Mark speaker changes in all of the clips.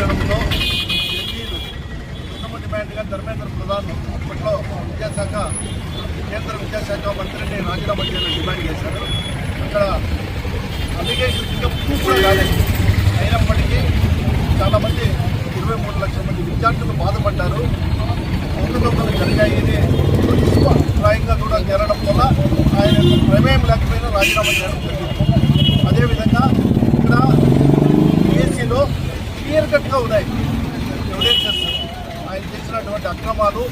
Speaker 1: పట్టణంలో ఢిల్లీలో ప్రథమ డిమాండ్గా ధర్మేంద్ర ప్రధాన్ అప్పట్లో కేంద్ర విద్యాశాఖ మంత్రిని రాజీనామా చేయాలని డిమాండ్ చేశారు. అక్కడ అలిగేషన్స్ ఇంకా పూర్తిగా కాలేదు. అయినప్పటికీ చాలామంది 23 లక్షల మంది విద్యార్థులు బాధపడ్డారు. అవకతవకలు జరిగాయి. ఇది ప్రాయంగా కూడా చేరడం వల్ల ఆయన ప్రమేయం లేకపోయినా రాజీనామా చేయడం జరిగింది. అదేవిధంగా ఇక్కడ ఏసీలో క్లియర్ కట్గా ఉన్నాయి ఎవిడెన్సెస్. ఆయన చేసినటువంటి అక్రమాలు,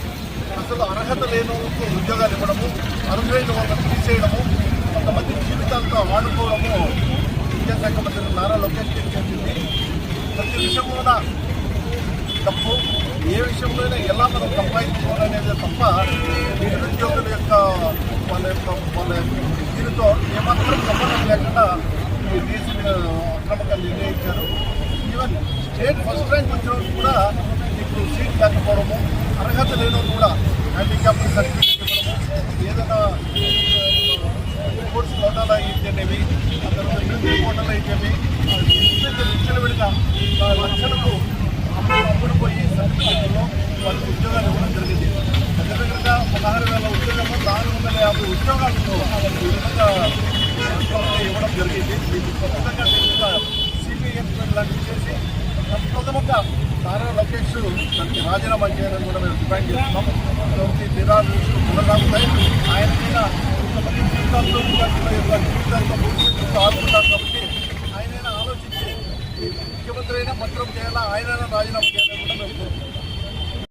Speaker 1: అసలు అర్హత లేని వాళ్ళకు ఉద్యోగాలు ఇవ్వడము, అర్హులైన వాళ్ళని తీసేయడము, కొంతమంది జీవితాలతో ఆడుకోవడము విద్యాశాఖ మంత్రి నారా లోకేష్ చేసింది. ప్రతి విషయంలోన తప్పు, ఏ విషయంలోనైనా ఎలా మనం సంపాదించుకోవాలనేది తప్ప నిరుద్యోగుల యొక్క వాళ్ళ దీనితో ఏమాత్రం సంబంధం లేకుండా ఈ దేశం అక్రమంగా నిర్ణయించారు. ఈవెన్ స్టేట్ ఫస్ట్ ర్యాంక్ వచ్చిన వాళ్ళు కూడా ఇప్పుడు సీట్ లేకపోవడము, అర్హత లేని కూడా హ్యాండిక్యాప్ సర్టిఫికేట్ ఇవ్వడము, ఏదైనా స్పోర్ట్స్ కోటాలో అయితేనేవి, ఆ తర్వాత మిలిటరీ కోటాలో అయితేవి విచ్చలవిడిగా లక్షలకు అమ్ముడు పోయి సర్టిఫికేట్లో వాళ్ళకి ఉద్యోగాలు ఇవ్వడం జరిగింది. దగ్గరగా 16,000 ఉద్యోగాలు, 450 ఉద్యోగాలను ఈ విధంగా ఇవ్వడం జరిగింది. దీనికి ఖచ్చితంగా సిపిఎం లాంటివి చేసి ప్రథమంగా నారా లోకేష్ దానికి రాజీనామా చేయాలని కూడా మేము డిమాండ్ చేస్తున్నాం. కాబట్టి దినాలు పునరాగుతాయి. ఆయన మీద కొంతమంది జీవితాలతో జీవితాలతో ఆడుకుంటారు. కాబట్టి ఆయనైనా ఆలోచించి ముఖ్యమంత్రి అయినా మంత్రం చేయాలా, ఆయనైనా రాజీనామా చేయాలని కూడా మేము